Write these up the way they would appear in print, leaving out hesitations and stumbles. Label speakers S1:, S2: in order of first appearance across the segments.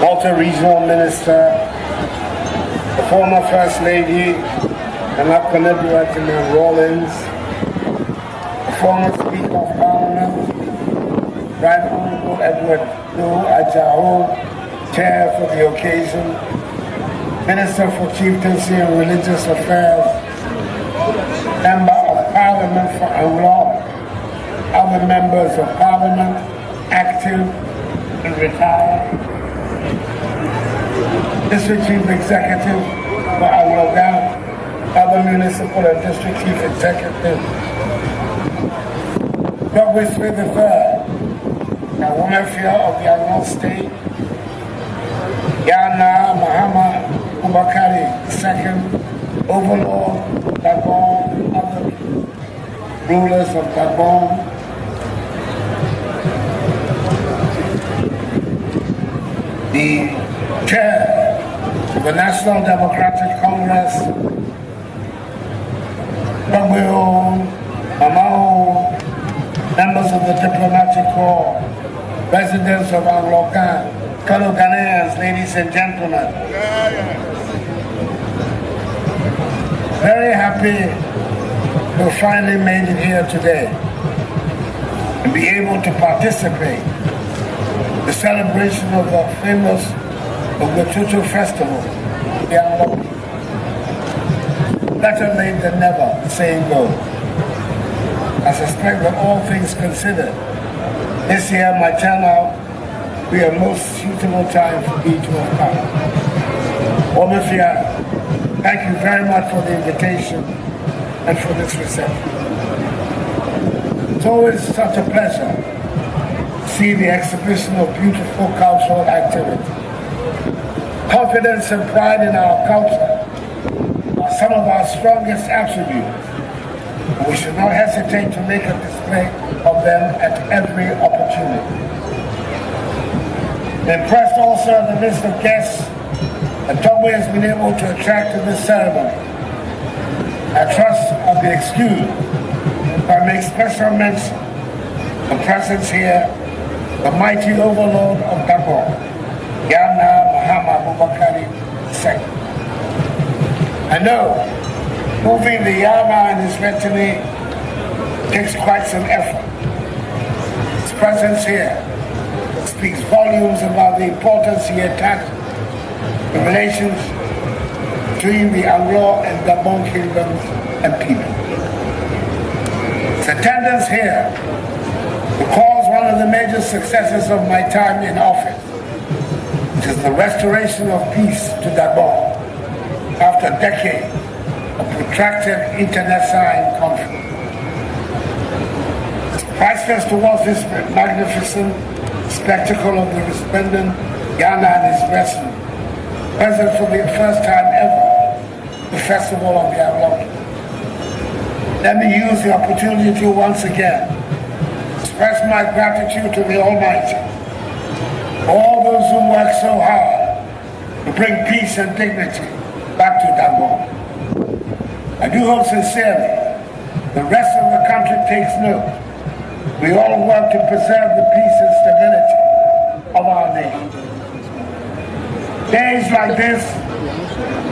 S1: Malta Regional Minister, the former First Lady, Ewenyigba Rawlings, the former Speaker of Parliament, Right Honorable Ewenyigba, Chair for the occasion, Minister for Chieftaincy and Religious Affairs, Member of Parliament for Angola, other members of Parliament, active and retired, District Chief Executive for Angola, other municipal and district chief executive, Dr. Smith III, the woman of the Angola State, Yana Mahama Ubakari II, Overlord Gabon, other rulers of Gabon, the chair of the National Democratic Congress, members of the Diplomatic Corps, residents of Angola, fellow Ghanaians, ladies and gentlemen. Very happy to finally made it here today and be able to participate in the celebration of the famous Tutu Festival. Better late than never, the saying goes. I suspect that all things considered, this year might turn out to be a most suitable time for me to have come. Omefia, thank you very much for the invitation and for this reception. It's always such a pleasure to see the exhibition of beautiful cultural activity. Confidence and pride in our culture are some of our strongest attributes. We should not hesitate to make a display of them at every opportunity. I'm impressed also in the list of guests that Togo has been able to attract to this ceremony. I trust I'll be excused if I make special mention of the presence here, the mighty overlord of Gabon, Yana Mahama Ubakari II. I know moving the Yama and his retinue takes quite some effort. His presence here speaks volumes about the importance he attaches to relations between the Angola and Gabon kingdoms and people. His attendance here recalls one of the major successes of my time in office, which is the restoration of peace to Gabon after decades of protracted internecine conflict. Priceless towards this magnificent spectacle of the resplendent Ghana and his resident, present for the first time ever, the Festival of the Unlocked. Let me use the opportunity to once again express my gratitude to the Almighty, all those who work so hard to bring peace and dignity back to Gabon. I do hope sincerely the rest of the country takes note. We all work to preserve the peace and stability of our nation. Days like this,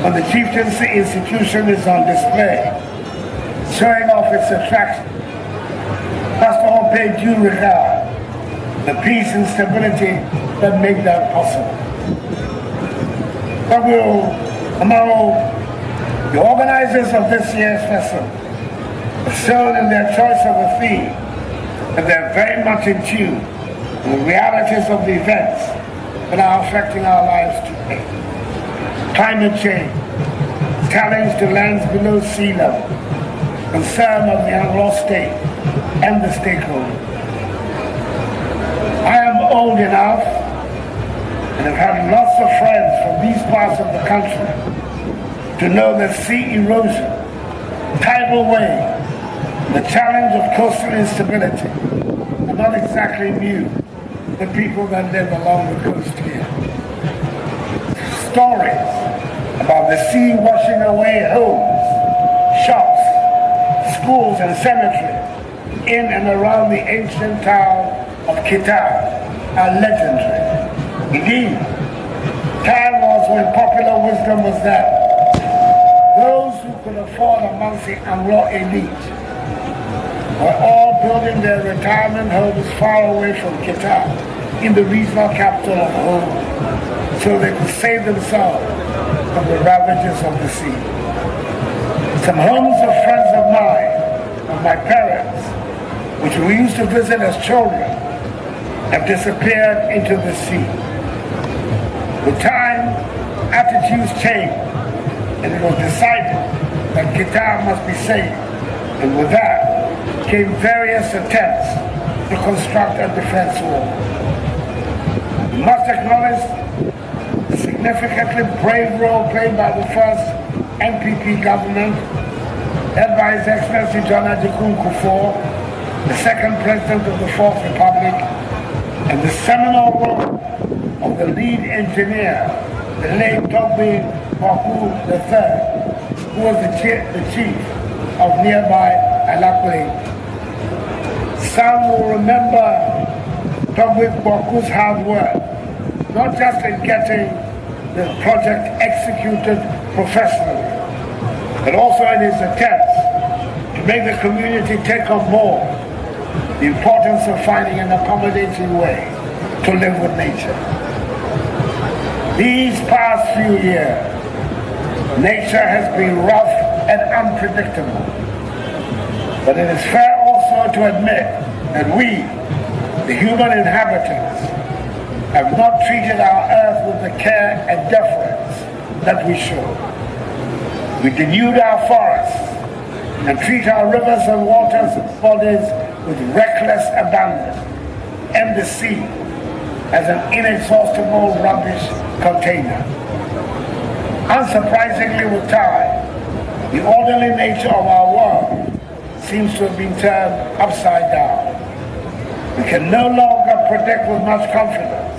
S1: when the chieftaincy institution is on display, showing off its attraction, must all pay due regard to the peace and stability that make that possible. The organizers of this year's festival have shown in their choice of a theme that they're very much in tune with the realities of the events that are affecting our lives today. Climate change, challenge to lands below sea level, concern of the Angola state and the stakeholders. I am old enough and have had lots of friends from these parts of the country to know that sea erosion, tidal wave, the challenge of coastal instability are not exactly new to the people that live along the coast here. Stories about the sea washing away homes, shops, schools and cemeteries in and around the ancient town of Kita are legendary. Indeed, problem was that those who could afford amongst the Anglo elite were all building their retirement homes far away from Qatar, in the regional capital of home, so they could save themselves from the ravages of the sea. Some homes of friends of mine, of my parents, which we used to visit as children, have disappeared into the sea. With time, attitudes changed, and it was decided that Qatar must be saved, and with that came various attempts to construct a defense wall. We must acknowledge the significantly brave role played by the first NPP government, led by His Excellency John Akuffo, the second president of the Fourth Republic, and the seminal role of the lead engineer, the late Akuffo Addo III, who was the chief of nearby Alakway. Some will remember Akuffo Addo's hard work, not just in getting the project executed professionally, but also in his attempts to make the community take on board the importance of finding an accommodating way to live with nature. These past few years, nature has been rough and unpredictable, but it is fair also to admit that we, the human inhabitants, have not treated our earth with the care and deference that we should. We denude our forests and treat our rivers and water bodies with reckless abandon, and the sea as an inexhaustible rubbish container. Unsurprisingly, with time, the orderly nature of our world seems to have been turned upside down. We can no longer predict with much confidence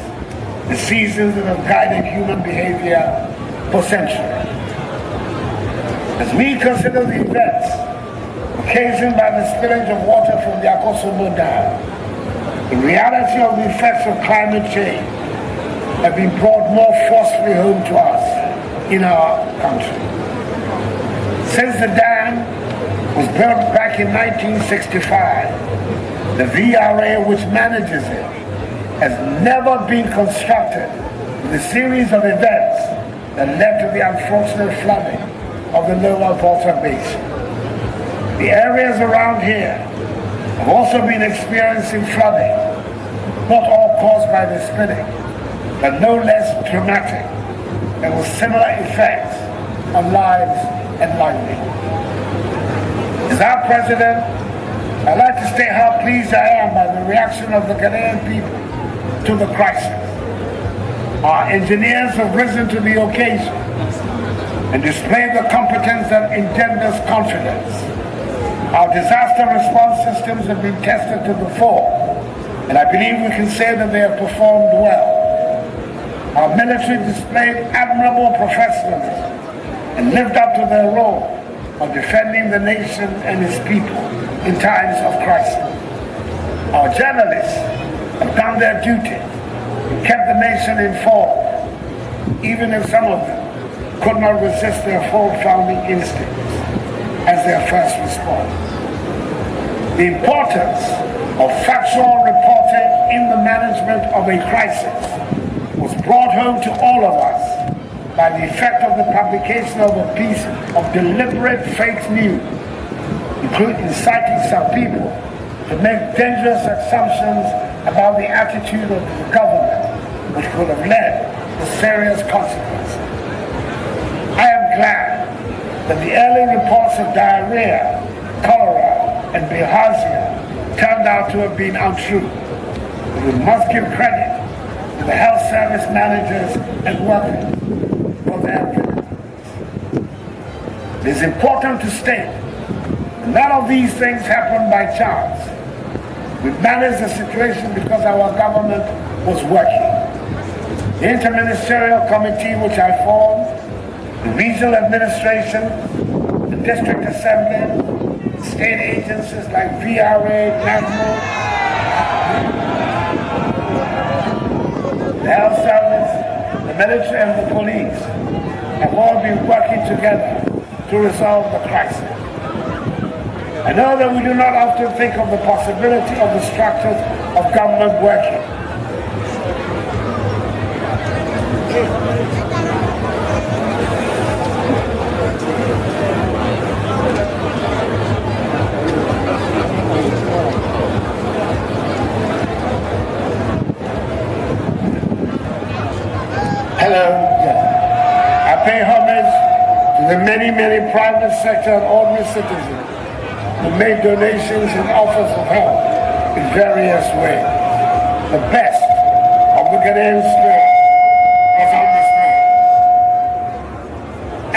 S1: the seasons that have guided human behavior for centuries. As we consider the events occasioned by the spillage of water from the Akuffo Addo Dam, the reality of the effects of climate change have been brought more forcefully home to us in our country. Since the dam was built back in 1965, the VRA which manages it has never been constructed with a series of events that led to the unfortunate flooding of the lower Volta Basin. The areas around here have also been experiencing flooding, not all caused by the spilling, but no less dramatic and with similar effects on lives and livelihoods. As our president, I'd like to state how pleased I am by the reaction of the Ghanaian people to the crisis. Our engineers have risen to the occasion and displayed the competence that engenders confidence. Our disaster response systems have been tested to the full, and I believe we can say that they have performed well. Our military displayed admirable professionalism and lived up to their role of defending the nation and its people in times of crisis. Our journalists have done their duty and kept the nation informed, even if some of them could not resist their fault-finding instincts as their first response. The importance of factual reporting in the management of a crisis was brought home to all of us by the effect of the publication of a piece of deliberate fake news, including inciting some people to make dangerous assumptions about the attitude of the government, which could have led to serious consequences. I am glad that the early reports of diarrhea, cholera, and bilharzia turned out to have been untrue. But we must give credit to the health service managers and workers for their vigilance. It is important to state that none of these things happened by chance. We managed the situation because our government was working. The Interministerial Committee which I formed, the regional administration, the district assembly, state agencies like VRA, NASMO, the health service, the military and the police have all been working together to resolve the crisis. I know that we do not often think of the possibility of the structures of government working. Hello. I pay homage to the many private sector and ordinary citizens who made donations and offers of help in various ways. The best of the Ghanaian spirit was on display.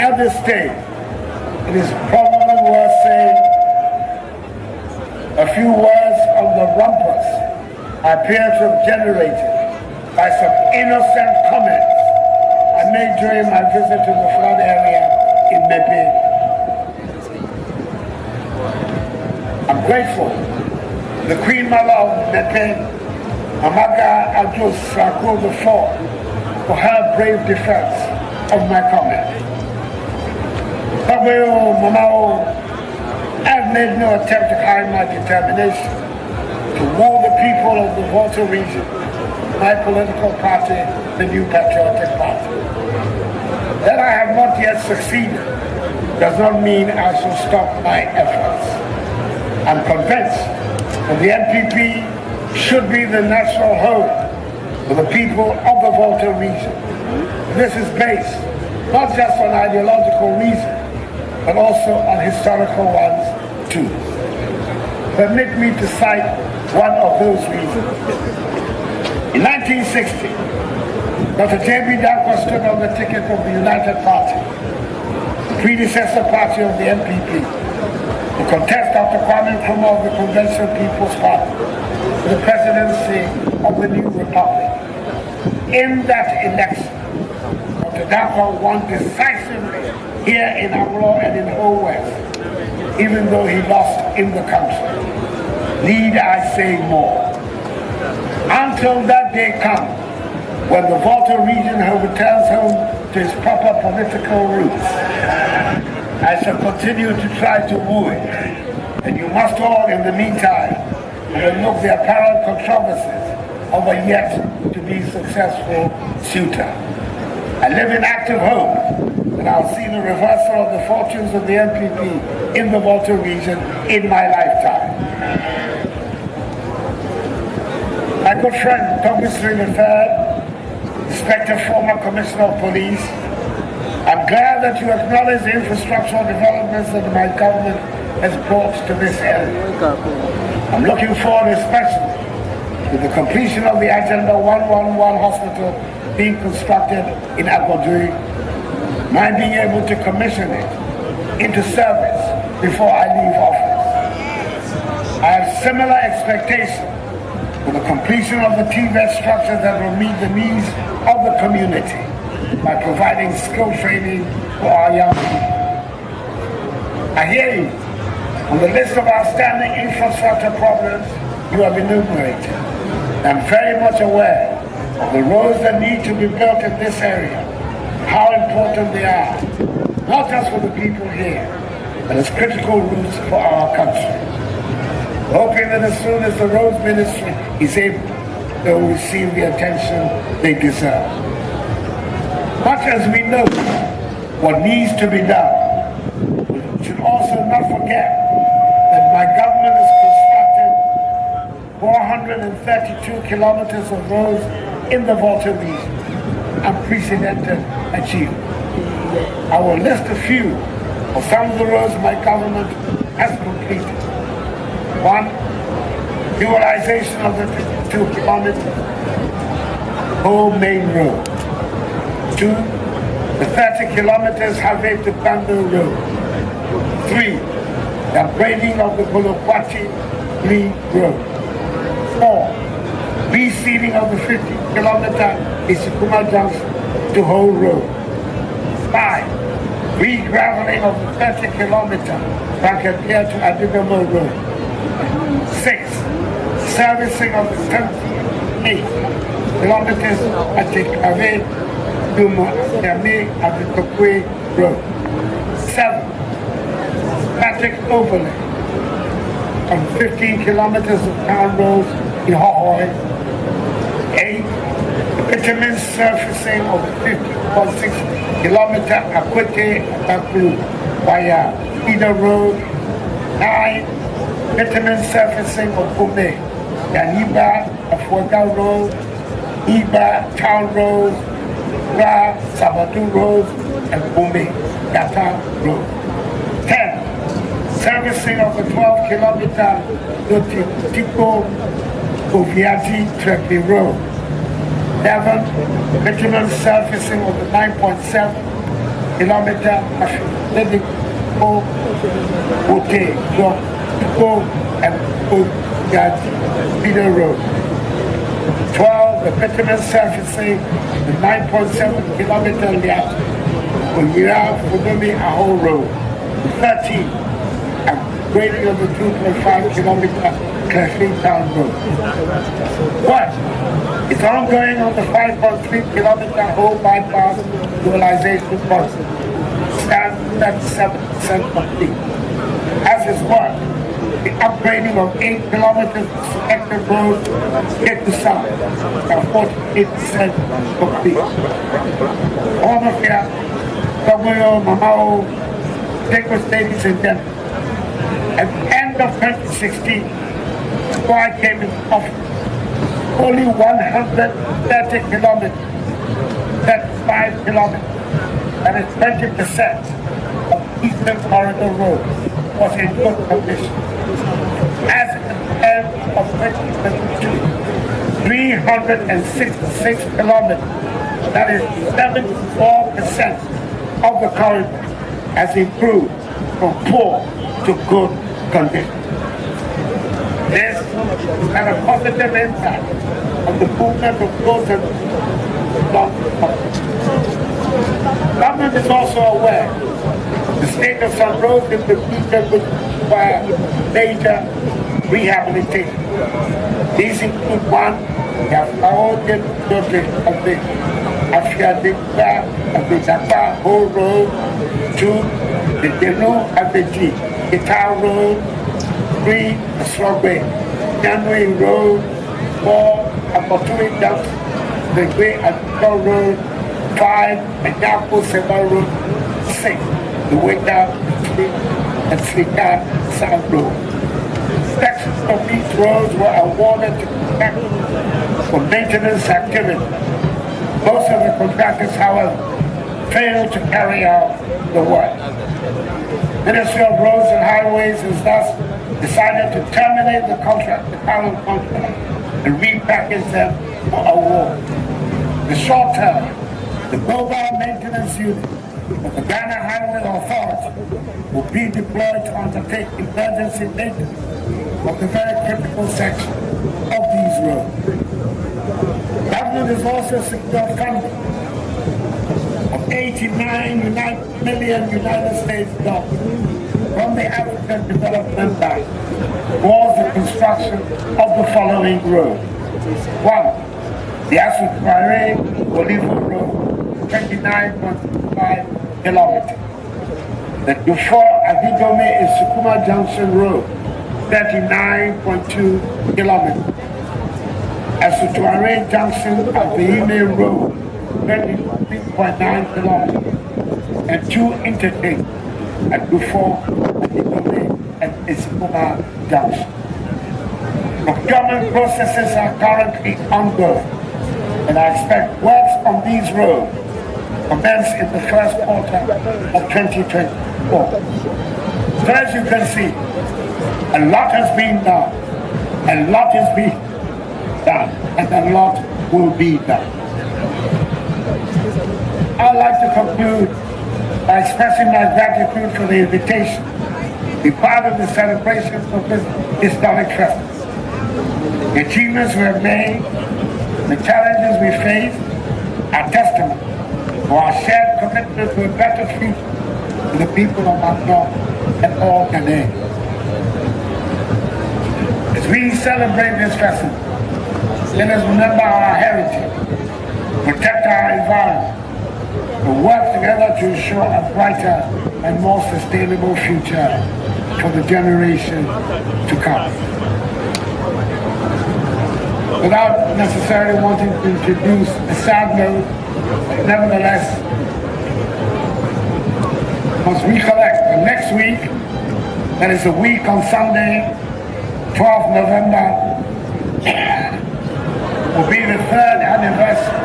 S1: At this stage, it is probably worth saying a few words on the rumpus I appear to have generated by some innocent comments I made during my visit to the flood area in Mepe. I'm grateful to the Queen Mother of Mepe, Akuffo Addo IV, for her brave defense of my comment. I've made no attempt to hide my determination to woo the people of the Volta region, my political party, the New Patriotic Party. That I have not yet succeeded does not mean I shall stop my efforts. I'm convinced that the NPP should be the natural home for the people of the Volta region. This is based not just on ideological reasons, but also on historical ones too. Permit me to cite one of those reasons. In 1960, Dr. J.B. Danko stood on the ticket of the United Party, the predecessor party of the NPP, to contest Dr. Kwame Nkrumah of the Conventional People's Party for the presidency of the new republic. In that election, Dr. Danko won decisively here in Agro and in the whole West, even though he lost in the country. Need I say more? Until that day comes, when the Volta region returns home to its proper political roots, I shall continue to try to woo it. And you must all, in the meantime, overlook the apparent controversies of a yet to be successful suitor. I live in active hope that I'll see the reversal of the fortunes of the NPP in the Volta region in my lifetime. My good friend Thomas III, Inspector, former Commissioner of Police, I'm glad that you acknowledge the infrastructural developments that my government has brought to this area. I'm looking forward especially to the completion of the Agenda 111 hospital being constructed in Agodui, my being able to commission it into service before I leave office. I have similar expectations for the completion of the TVET structure that will meet the needs of the community by providing skill training for our young people. I hear you on the list of outstanding infrastructure problems you have enumerated. I'm very much aware of the roads that need to be built in this area, how important they are, not just for the people here, but as critical routes for our country. Hoping that as soon as the roads ministry is able, they will receive the attention they deserve. Much as we know what needs to be done, we should also not forget that my government has constructed 432 kilometers of roads in the Volta region, unprecedented achievement. I will list a few of some of the roads my government has completed. 1, dualization of the 52 kilometers whole main road. 2, the 30 kilometers Harvey to Bando road. 3, the upgrading of the Bolokwati road. 4, reseeding of the 50-kilometer Isukuma Junction to Whole Road. 5, re-graveling of the 30-kilometer Bankadia to Adigamo Road. 6, servicing of the 78 kilometers at Tekave Duma Yami Abitokwe Road. 7. Patrick Overlay on 15 kilometers of town roads in Hohoe. 8. Bitumen surfacing of 50.6 kilometer Akuffo Addo via Ida Road. 9. Bitumen surfacing of Ume, Ewenyigba, Akuffo Road, Iba Town Road, Ra Sabadu Road, and Ume Gata Road. 10. Servicing of the 12-kilometer Tiko Koviati Trepi Road. 11. Bitumen surfacing of the 9.7 kilometer Lediko Ote Tiko and Koviati Peter Road. 12. The bitumen surfacing the 9.7 kilometer Liat Oyira Fudumi Aho Road. 13. Grading of the 2.5 kilometer Clefling Town Road. 1. It's ongoing on the 5.3 kilometer whole bypass dualization process. Stands at 7% complete. As is 1. The upgrading of 8 kilometers of selected roads hit the south at 48% complete. All of here, Kamuyo, Mamao, Tekos, Davis, and Denver. At the end of 2016, before I came in office, only 130 kilometers, that's 5 kilometers, that is 20% of Eastern Corridor Road was in good condition. As at the end of 2022, 366 kilometers, that is 74% of the corridor, has improved from poor to good condition. This had a positive impact on the movement of goods and long term. Government is also aware the state of some roads in the region would require major rehabilitation. These include 1. The Audit District of the Ewenyigba of the Zapa Whole Road. 2. The Deno of the G. Guitar Road. 3. The Slogway, January Road. 4. Opportunity Dumps, the Great Addo Road. 5. The Yapo Seba Road. 6. The Weta and Slika South Road. Sections of these roads were awarded to contractors for maintenance activity. Most of the contractors, however, failed to carry out the work. Ministry of Roads and Highways has thus decided to terminate the current contract, and repackage them for award. The short term, the Mobile Maintenance Unit of the Ghana Highway Authority will be deployed to undertake emergency maintenance of the very critical section of these roads. Government has also secured funding of 89 million United States dollars from the African Development Bank towards the construction of the following roads. 1. The Asukare Olivo Road, 29.5 kilometers. The Dufo Abidome Sukuma Junction Road, 39.2 kilometers. Asutuare Junction of the Ime Road, 23.9 kilometers. And 2 interchanges at Dufo, Abidome, and Sukuma Junction. Procurement processes are currently ongoing, and I expect works on these roads commence in the first quarter of 2024. So as you can see, a lot has been done, a lot is being done, and a lot will be done. I'd like to conclude by expressing my gratitude for the invitation to be part of the celebrations of this historic festival. The achievements we have made, the challenges we face, are testament to our shared commitment to a better future for the people of our North and all Ghanaians. As we celebrate this festival, let us remember our heritage, protect our environment, to ensure a brighter and more sustainable future for the generation to come. Without necessarily wanting to introduce a sad note, nevertheless, must recollect that next week, that is a week on Sunday, 12th November, will be the 3rd anniversary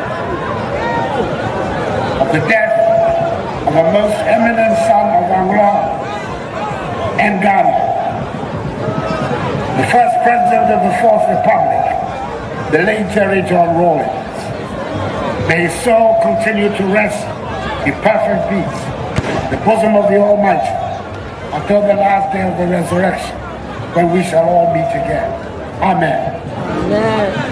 S1: of the death of a most eminent son of Angola and Ghana, the first president of the Fourth Republic, the late Jerry John Rawlings. May his soul continue to rest in perfect peace, the bosom of the Almighty, until the last day of the resurrection, when we shall all meet again. Amen.
S2: Amen.